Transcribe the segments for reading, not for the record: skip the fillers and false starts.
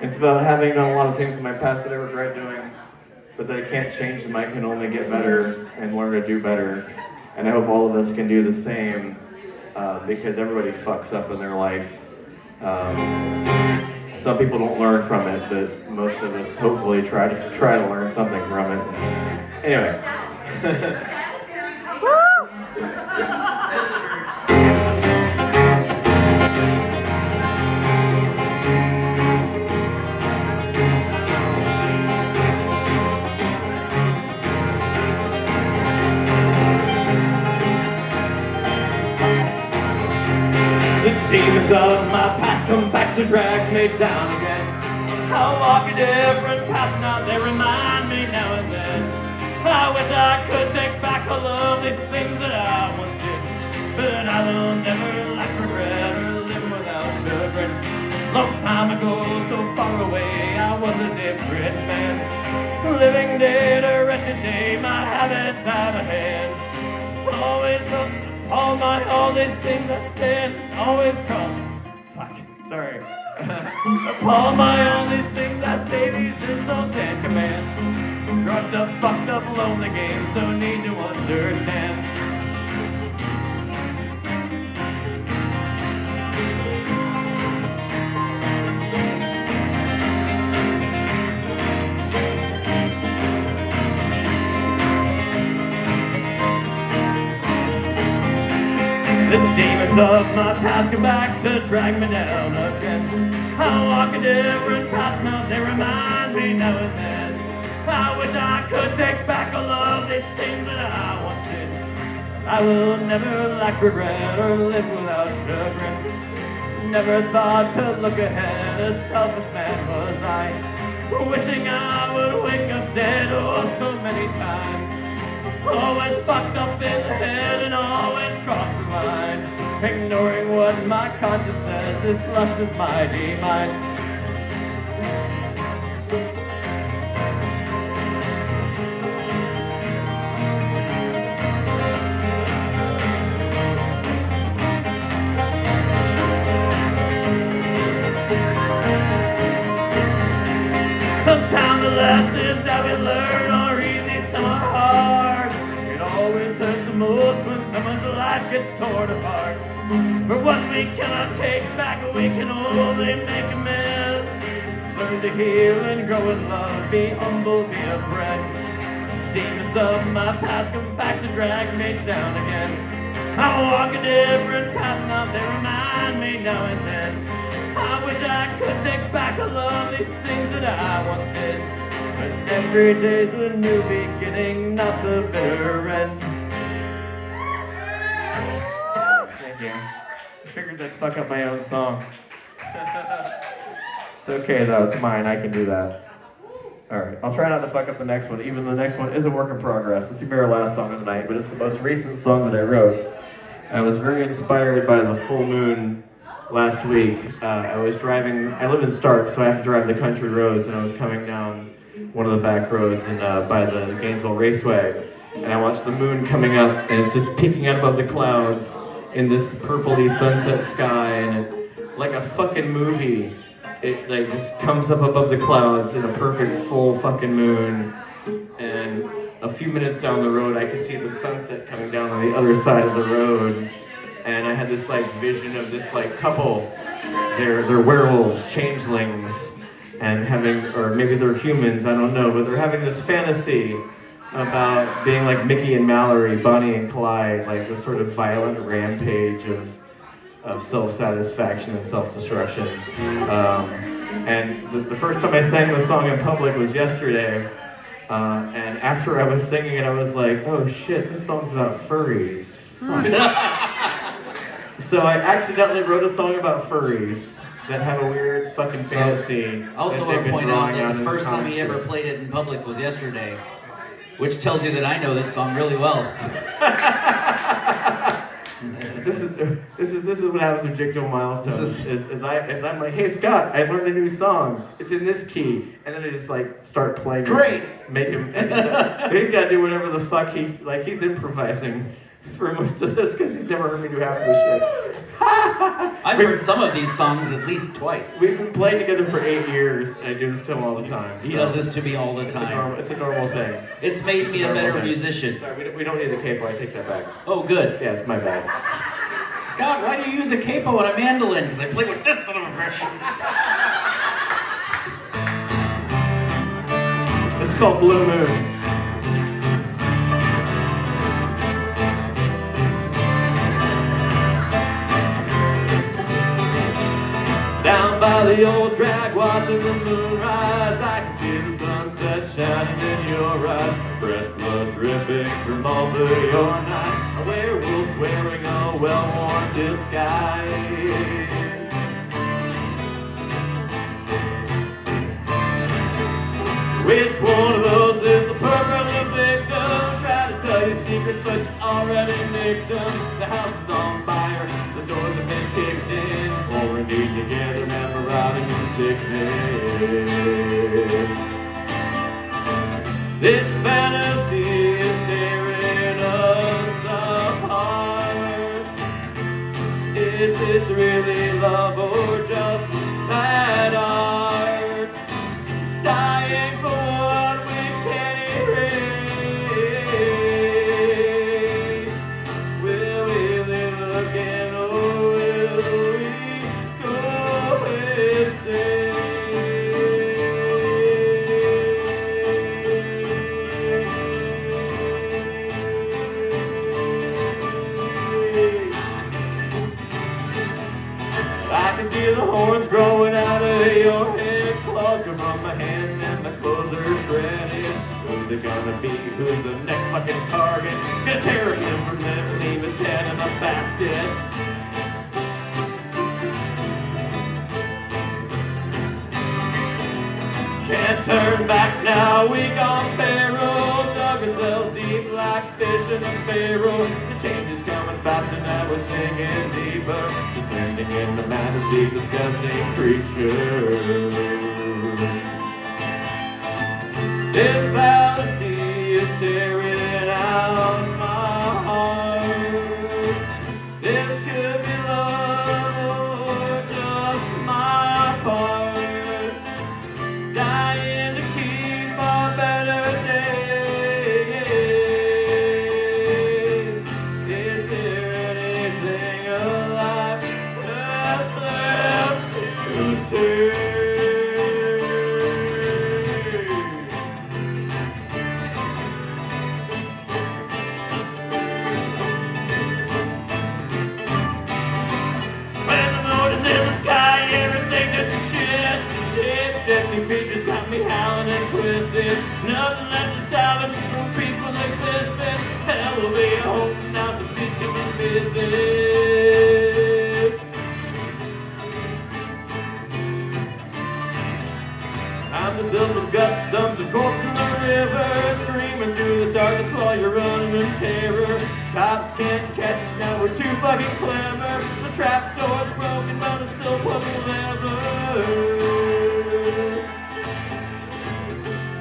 It's about having done a lot of things in my past that I regret doing, but that I can't change them. I can only get better and learn to do better. And I hope all of us can do the same, because everybody fucks up in their life. Some people don't learn from it, but most of us hopefully try to learn something from it. Anyway. The demons of my past come back to drag me down again. I'll walk a different path now, they remind me now and then. I wish I could take back all of these things that I once did, but I will never lack regret or live without chagrin. Long time ago, so far away, I was a different man. Living day to wretched day, my habits out of hand. Always all these things I said, always cross. Fuck, sorry. all these things I say, these insults and commands. Drugged up, fucked up, lonely games, no need to understand. The demons of my past come back to drag me down again. I walk a different path now, they remind me now and then. I wish I could take back all of these things that I once did. I will never lack regret or live without chagrin. Never thought to look ahead, a selfish man was I. Wishing I would wake up dead oh so many times. Always fucked up in the head and always crossed the line. Ignoring what my conscience says, this lust is my demise. Sometimes the lessons that we learn are easy, some are hard. It always hurts the most when someone's life gets torn apart. But what we cannot take back, we can only make amends. Learn to heal and grow in love, be humble, be a friend. Demons of my past come back to drag me down again. I walk a different path now, they remind me now and then. I wish I could take back all of these things that I once did. But every day's a new beginning, not the bitter end. Thank you. I figured I'd fuck up my own song. It's okay though, it's mine, I can do that. Alright, I'll try not to fuck up the next one, even though the next one is a work in progress. It's gonna be our last song of the night, but it's the most recent song that I wrote. I was very inspired by the full moon last week. I live in Stark, so I have to drive the country roads, and I was coming down one of the back roads by the Gainesville Raceway, and I watched the moon coming up, and it's just peeking out above the clouds in this purpley sunset sky, and it, like a fucking movie, it like just comes up above the clouds in a perfect full fucking moon, and a few minutes down the road I could see the sunset coming down on the other side of the road, and I had this like vision of this like couple, they're werewolves, changelings, and having, or maybe they're humans, I don't know, but they're having this fantasy about being like Mickey and Mallory, Bonnie and Clyde, like this sort of violent rampage of self-satisfaction and self-destruction. And the first time I sang the song in public was yesterday, and after I was singing it, I was like, oh shit, this song's about furries. Fuck. So I accidentally wrote a song about furries that have a weird fucking fantasy. Also want to point out that the first time he ever played it in public was yesterday, which tells you that I know this song really well. This is what happens with Jig Joe Milestones. Is I'm like, hey Scott, I learned a new song. It's in this key, and then I just like start playing. Great. Make him. So he's got to do whatever the fuck he's improvising for most of this because he's never heard me do half of the shit. I've heard some of these songs at least twice. We've been playing together for 8 years, and I do this to him all the time. He does this to me all the time. It's a normal thing. It's made me a better musician. Sorry, we don't need the capo. I take that back. Oh, good. Yeah, it's my bad. Scott, why do you use a capo on a mandolin? Because I play with this son of a bitch. This is called Blue Moon. Down by the old drag, watching the moon rise, I can see the sunset shining in your eyes. Fresh blood dripping from over your night. A werewolf wearing a well-worn disguise. Which one of us is the permanent victim? Try to tell you secrets, but you already nicked them. The house is on fire, the doors have been kicked in. Or indeed together, never rotting in sickness. This fantasy is tearing us apart. Is this really love or just bad art? Dying for what we can't erase. Will we live again or will we go insane? I can see the horns growing out of your head, claws come from my hands and my clothes are shredded. Who's it gonna be? Who's the next fucking target? Gonna tear him from them and leave his head in a basket. Can't turn back now, we gone feral. Dug ourselves deep like fish in a barrel. The change is coming faster now, we're sinking deeper. Descending in the majesty, disgusting creature. This fallacy is tearing out my heart. This could be love or just my part. Dying to keep our better days. Is there anything alive that's left to say? When the moon is in the sky, everything that's shit. Shifty features got me howling and twisted. Nothing left to salvage from peaceful existence. Hell will be a hope now to be human visit. Time to build some guts, dump some corpse in the river. Screaming through the darkness while you're running in terror. Cops can't catch us now, we're too fucking clever. The trap door's broken, but it's still pulling lever.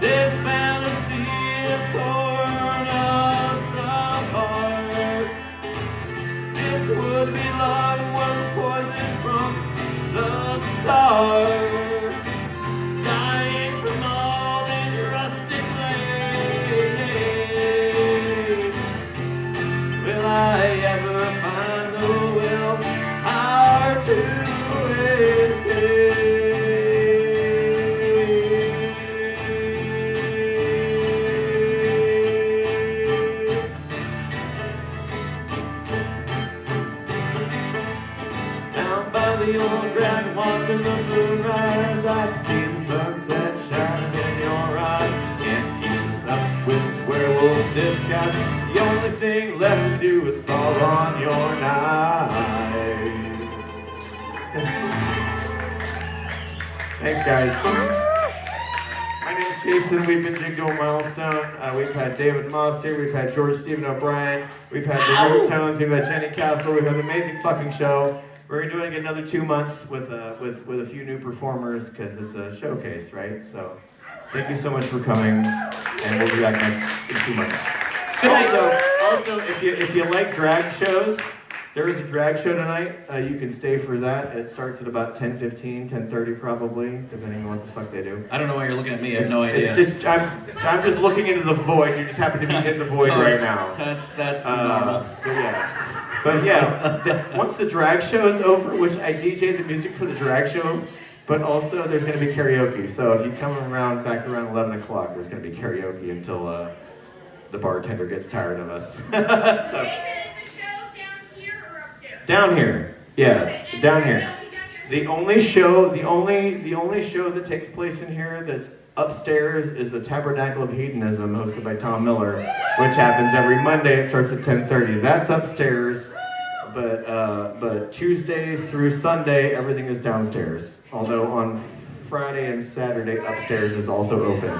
This fantasy has torn us apart. This would be love was poison from the start. Dying from all these rustic blades. Will I ever find the will power to escape? The old dragon watching the moon rise. I can see the sunset shining in your eyes. Can't keep us up with werewolf disguise. The only thing left to do is fall on your knife. Thanks, guys. My name's Jason. We've been Jig Dual Milestone. We've had David Moss here. We've had George Stephen O'Brien. We've had the Rotones. We've had Jenny Castle. We've had an amazing fucking show. We're doing another 2 months with a few new performers because it's a showcase, right? So thank you so much for coming, and we'll be back in 2 months. Also, if you like drag shows, There is a drag show tonight. You can stay for that. It starts at about 10:15, 10:30 probably, depending on what the fuck they do. I don't know why you're looking at me. I have no idea. It's just, I'm just looking into the void. You just happen to be in the void right now. That's normal. But yeah, once the drag show is over, which I DJ the music for the drag show, but also there's going to be karaoke. So if you come around back around 11 o'clock, there's going to be karaoke until the bartender gets tired of us. So, down here, yeah, down here. The only show that takes place in here that's upstairs is the Tabernacle of Hedonism, hosted by Tom Miller, which happens every Monday. It starts at 10:30. That's upstairs, but Tuesday through Sunday, everything is downstairs. Although on Friday and Saturday, upstairs is also open.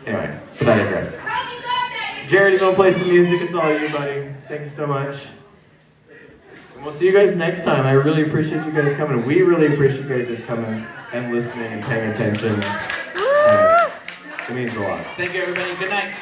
Anyway, but I digress. Jared, you gonna play some music? It's all you, buddy. Thank you so much. And we'll see you guys next time. I really appreciate you guys coming. We really appreciate you guys just coming and listening and paying attention. It means a lot. Thank you, everybody. Good night.